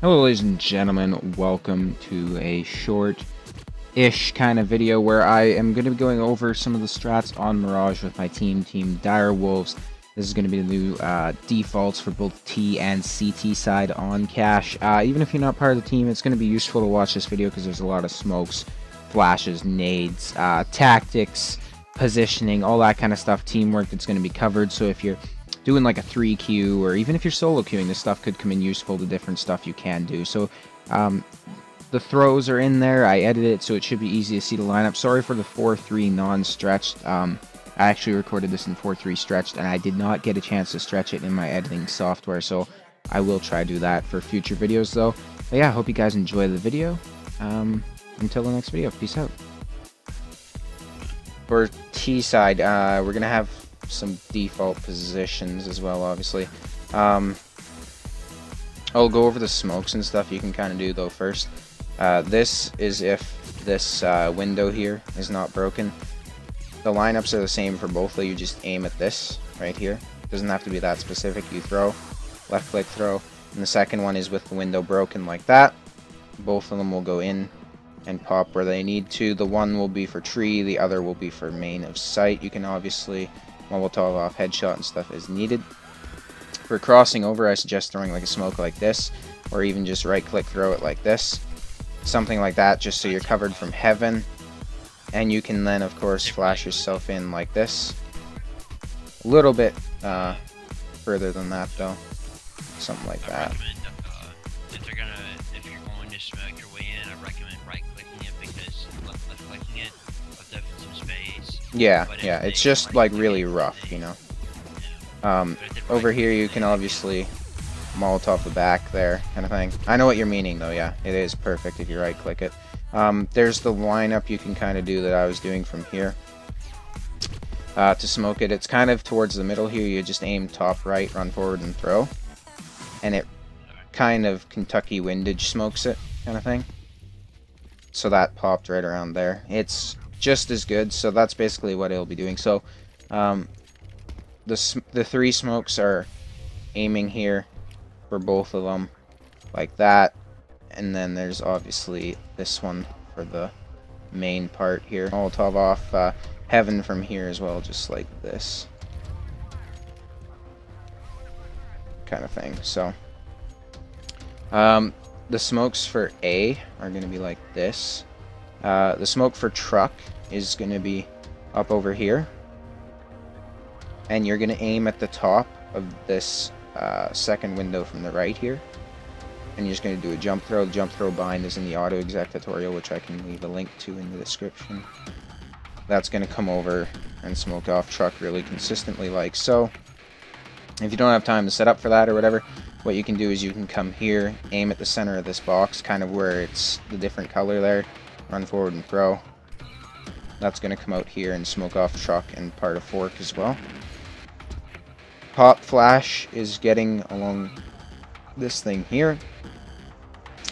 Hello ladies and gentlemen, welcome to a short-ish kind of video where I am going to be going over some of the strats on Mirage with my team, Team Direwolves. This is going to be the new defaults for both T and CT side on cache. Even if you're not part of the team, it's going to be useful to watch this video because there's a lot of smokes, flashes, nades, tactics, positioning, all that kind of stuff, teamwork that's going to be covered. So if you're doing like a 3Q, or even if you're solo queuing, this stuff could come in useful to different stuff you can do. So the throws are in there. I edited it so it should be easy to see the lineup. Sorry for the 4-3 non-stretched. I actually recorded this in 4-3 stretched, and I did not get a chance to stretch it in my editing software, so I will try to do that for future videos though. But yeah, I hope you guys enjoy the video. Until the next video, peace out. For T side, we're gonna have some default positions as well, obviously. I'll go over the smokes and stuff you can kind of do though first. This is if this window here is not broken. The lineups are the same for both, though. You just aim at this right here. Doesn't have to be that specific. You throw, left click throw, and the second one is with the window broken like that. Both of them will go in and pop where they need to. The one will be for tree, the other will be for main of sight. You can obviously Molotov off headshot and stuff as needed. For crossing over, I suggest throwing like a smoke like this, or even just right click throw it like this, something like that, just so you're covered from heaven. And you can then of course flash yourself in like this, a little bit further than that though, something like that. If you're going to smoke your way in, I recommend right clicking it, because left clicking it will definitely some space. Yeah, it's just like really rough, you know. Over here you can obviously Molotov the back there, kind of thing. I know what you're meaning though, yeah. It is perfect if you right click it. There's the lineup you can kind of do that I was doing from here. To smoke it, it's kind of towards the middle here. You just aim top right, run forward and throw. And it kind of Kentucky windage smokes it, kind of thing. So that popped right around there. It's just as good, so that's basically what it'll be doing. So the three smokes are aiming here for both of them like that, and then there's obviously this one for the main part here. Molotov off heaven from here as well, just like this kind of thing. So the smokes for A are going to be like this. The smoke for truck is going to be up over here, and you're going to aim at the top of this second window from the right here, and you're just going to do a jump throw. The jump throw bind is in the auto exec tutorial, which I can leave a link to in the description. That's going to come over and smoke off truck really consistently like so. If you don't have time to set up for that or whatever, what you can do is you can come here, aim at the center of this box, kind of where it's the different color there, run forward and throw. That's going to come out here and smoke off truck and part of fork as well. Pop flash is getting along this thing here,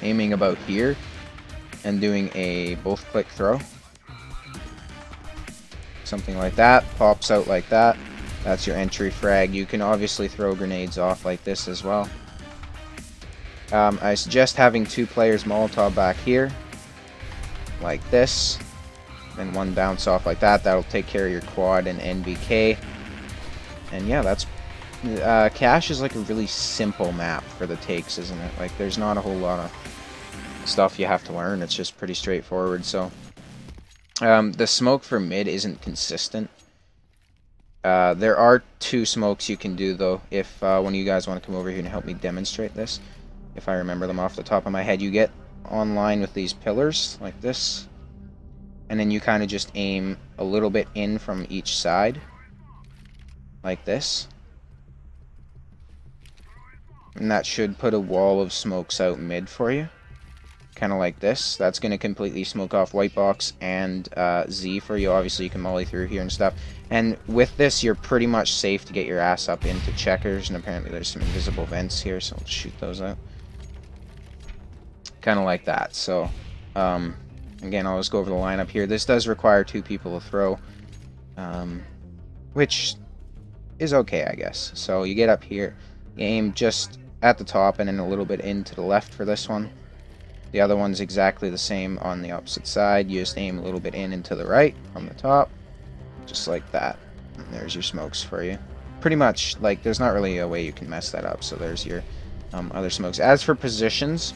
aiming about here and doing a both click throw, something like that. Pops out like that. That's your entry frag. You can obviously throw grenades off like this as well. I suggest having two players Molotov back here like this, and one bounce off like that. That'll take care of your quad and NBK. And yeah, that's cache is like a really simple map for the takes, isn't it? Like there's not a whole lot of stuff you have to learn. It's just pretty straightforward. So the smoke for mid isn't consistent. There are two smokes you can do though, if one of you guys want to come over here and help me demonstrate this. If I remember them off the top of my head, you get online with these pillars like this, and then you kind of just aim a little bit in from each side like this, and that should put a wall of smokes out mid for you, kind of like this. That's going to completely smoke off white box and Z for you. Obviously you can molly through here and stuff, and with this you're pretty much safe to get your ass up into checkers. And apparently there's some invisible vents here, so we'll shoot those out, kind of like that. So again, I'll just go over the lineup here. This does require two people to throw, which is okay, I guess. So you get up here, you aim just at the top and then a little bit in to the left for this one. The other one's exactly the same on the opposite side. You just aim a little bit in and to the right from the top, just like that. And there's your smokes for you. Pretty much, like, there's not really a way you can mess that up. So there's your other smokes. As for positions,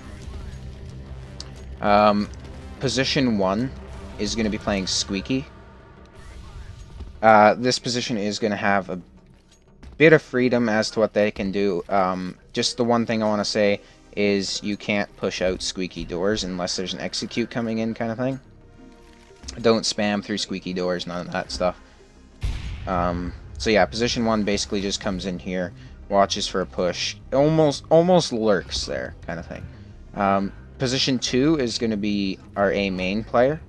position 1 is going to be playing Squeaky. This position is going to have a bit of freedom as to what they can do. Just the one thing I want to say is you can't push out squeaky doors unless there's an execute coming in, kind of thing. Don't spam through squeaky doors, none of that stuff. So yeah, position 1 basically just comes in here, watches for a push, almost lurks there, kind of thing. Position 2 is going to be our A main player,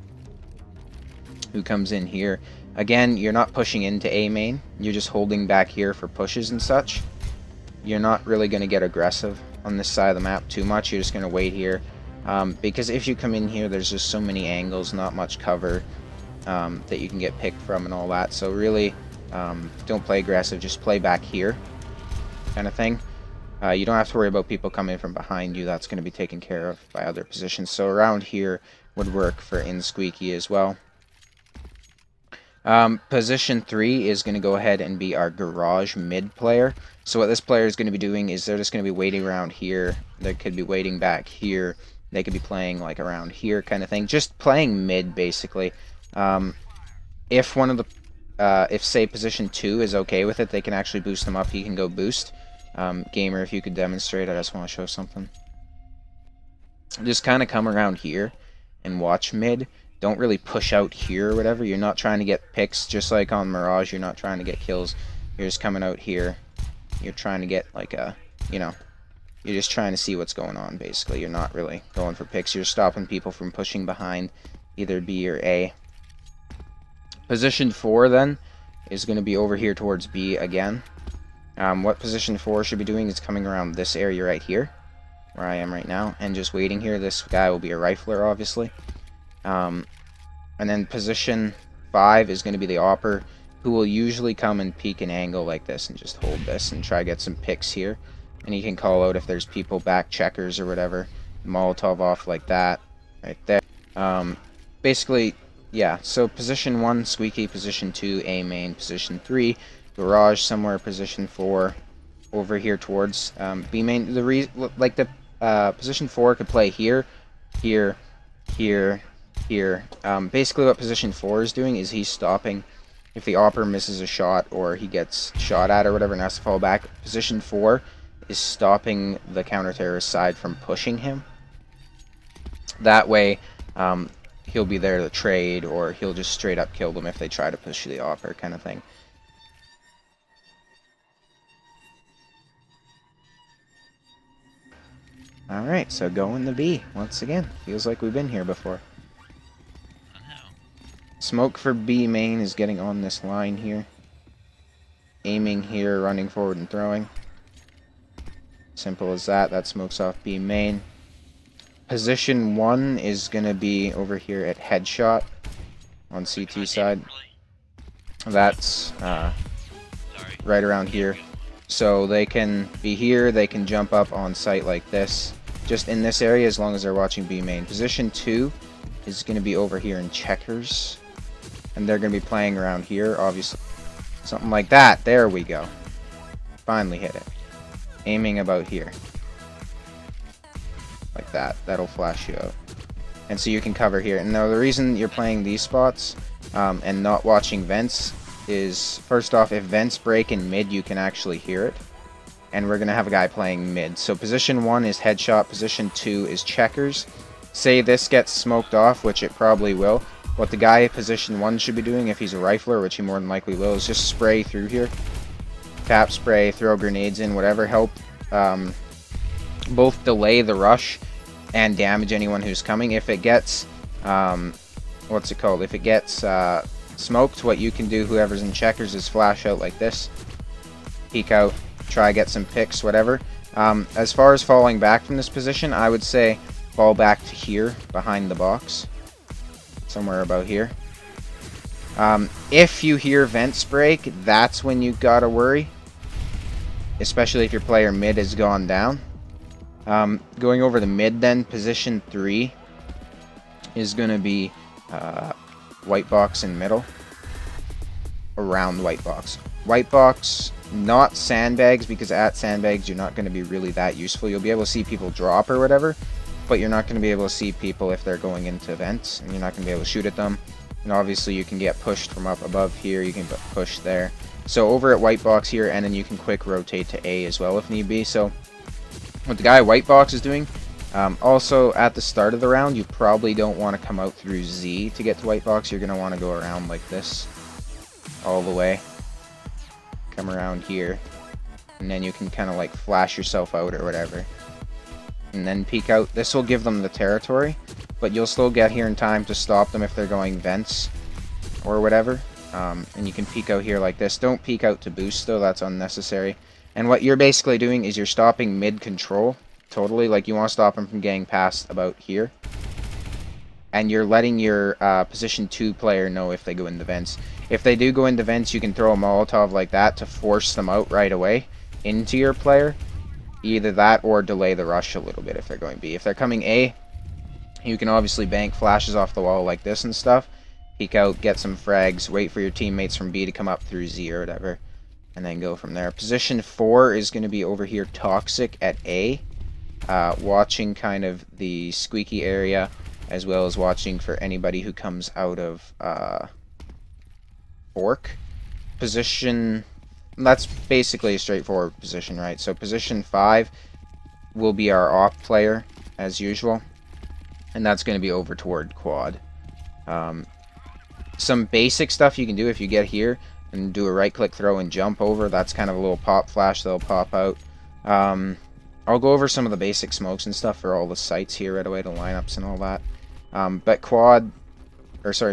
who comes in here. Again, you're not pushing into A main, you're just holding back here for pushes and such. You're not really going to get aggressive on this side of the map too much. You're just going to wait here, because if you come in here, there's just so many angles, not much cover that you can get picked from and all that. So really, don't play aggressive, just play back here, kind of thing. You don't have to worry about people coming from behind you. That's going to be taken care of by other positions. So around here would work for in Squeaky as well. Position 3 is going to go ahead and be our garage mid player. So what this player is going to be doing is they're just going to be waiting around here. They could be waiting back here. They could be playing like around here, kind of thing. Just playing mid, basically. If one of the, if say position 2 is okay with it, they can actually boost him up. He can go boost. Gamer, if you could demonstrate, I just want to show something. Just kind of come around here and watch mid. Don't really push out here or whatever. You're not trying to get picks, just like on Mirage. You're not trying to get kills. You're just coming out here. You're trying to get like a, you know, you're just trying to see what's going on, basically. You're not really going for picks. You're stopping people from pushing behind either B or A. Position 4 then is going to be over here towards B again. What position 4 should be doing is coming around this area right here, where I am right now, and just waiting here. This guy will be a rifler, obviously. And then position 5 is going to be the opper, who will usually come and peek an angle like this and just hold this and try to get some picks here. And he can call out if there's people back checkers or whatever. Molotov off like that, right there. Basically, yeah, so position 1, Squeaky, position 2, A main, position 3, garage somewhere, position 4, over here towards B main. Position 4 could play here, here, here, here. Basically what position 4 is doing is he's stopping if the opper misses a shot or he gets shot at or whatever and has to fall back. Position 4 is stopping the counter-terrorist side from pushing him. That way, he'll be there to trade, or he'll just straight up kill them if they try to push the opper, kind of thing. Alright, so going to B once again. Feels like we've been here before. Smoke for B main is getting on this line here. Aiming here, running forward and throwing. Simple as that. That smokes off B main. Position 1 is going to be over here at headshot on CT side. That's right around here. So they can be here, they can jump up on site like this. Just in this area as long as they're watching B main. Position 2 is going to be over here in checkers. And they're going to be playing around here, obviously. Something like that. There we go. Finally hit it. Aiming about here. Like that. That'll flash you out. And so you can cover here. And now the reason you're playing these spots and not watching vents is, first off, if vents break in mid, you can actually hear it. And we're going to have a guy playing mid. So position 1 is headshot. Position 2 is checkers. Say this gets smoked off, which it probably will. What the guy at position 1 should be doing, if he's a rifler, which he more than likely will, is just spray through here. Tap spray, throw grenades in, whatever. Help both delay the rush and damage anyone who's coming. If it gets, what's it called? If it gets smoked, what you can do, whoever's in checkers, is flash out like this. Peek out, try get some picks, whatever. As far as falling back from this position, I would say fall back to here, behind the box. Somewhere about here. If you hear vents break, that's when you gotta worry. especially if your player mid has gone down. Going over the mid then, position 3 is going to be white box in middle, around white box. White box, not sandbags, because at sandbags you're not going to be really that useful. You'll be able to see people drop or whatever, but you're not going to be able to see people if they're going into vents, and you're not going to be able to shoot at them. And obviously you can get pushed from up above here, you can get pushed there. So over at white box here, and then you can quick rotate to A as well if need be. So what the guy at white box is doing, also at the start of the round, you probably don't want to come out through Z to get to white box. You're going to want to go around like this all the way. Come around here, and then you can kind of like flash yourself out or whatever, and then peek out. This will give them the territory, but you'll still get here in time to stop them if they're going vents or whatever. And you can peek out here like this. Don't peek out to boost though, that's unnecessary. And what you're basically doing is you're stopping mid control totally. Like, you want to stop them from getting past about here, and you're letting your position 2 player know if they go into vents. If they do go into vents, you can throw a Molotov like that to force them out right away into your player. Either that or delay the rush a little bit if they're going B. If they're coming A, you can obviously bank flashes off the wall like this and stuff. Peek out, get some frags, wait for your teammates from B to come up through Z or whatever, and then go from there. Position 4 is going to be over here, Toxic at A, watching kind of the squeaky area, as well as watching for anybody who comes out of fork. Position, that's basically a straightforward position, right? So position 5 will be our off player, as usual, and that's going to be over toward quad. Some basic stuff you can do if you get here and do a right click throw and jump over. That's kind of a little pop flash that'll pop out. I'll go over some of the basic smokes and stuff for all the sites here right away, the lineups and all that. But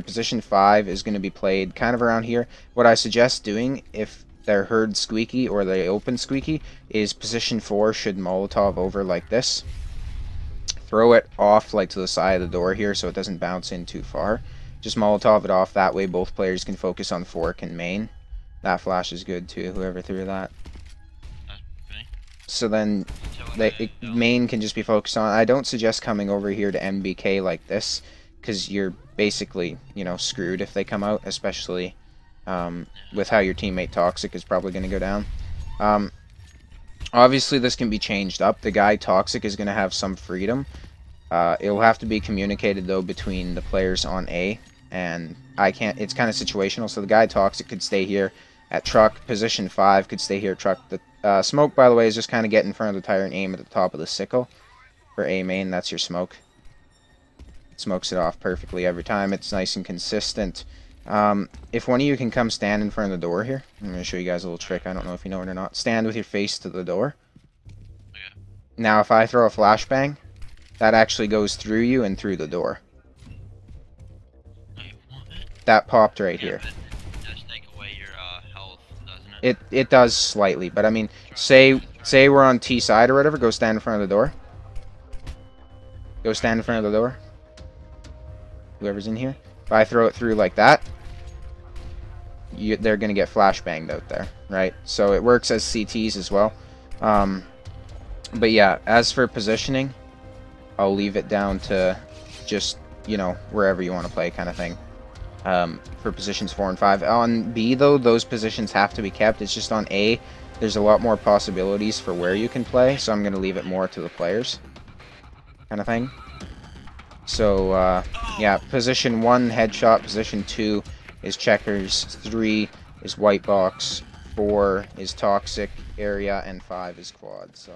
position 5 is going to be played kind of around here. What I suggest doing if they're heard squeaky or they open squeaky is position 4 should Molotov over like this. Throw it off like to the side of the door here so it doesn't bounce in too far. Just Molotov it off, that way both players can focus on fork and main. That flash is good too, whoever threw that. Okay. So then main can just be focused on. I don't suggest coming over here to MBK like this, because you're basically, you know, screwed if they come out, especially with how your teammate Toxic is probably going to go down. Obviously this can be changed up. The guy Toxic is going to have some freedom. It'll have to be communicated though between the players on A, and it's kind of situational. So the guy Toxic could stay here at truck. Position 5 could stay here at truck. The smoke, by the way, is just kind of get in front of the tire and aim at the top of the sickle for A main. That's your smoke. It smokes it off perfectly every time. It's nice and consistent. If one of you can come stand in front of the door here, I'm going to show you guys a little trick. I don't know if you know it or not. Stand with your face to the door. Okay. Now if I throw a flashbang, that actually goes through you and through the door. Wait, what? That popped right here. But it does take away your health, doesn't it? It does slightly, but I mean, say we're on T side or whatever, go stand in front of the door. Go stand in front of the door. Whoever's in here. If I throw it through like that, they're going to get flashbanged out there, right? So it works as CTs as well. But yeah, as for positioning, I'll leave it down to just, you know, wherever you want to play kind of thing. For positions 4 and 5. On B, though, those positions have to be kept. It's just on A, there's a lot more possibilities for where you can play, so I'm going to leave it more to the players kind of thing. So, yeah, position 1, headshot. Position 2 is checkers. 3 is white box. 4 is toxic area. And 5 is quad. So,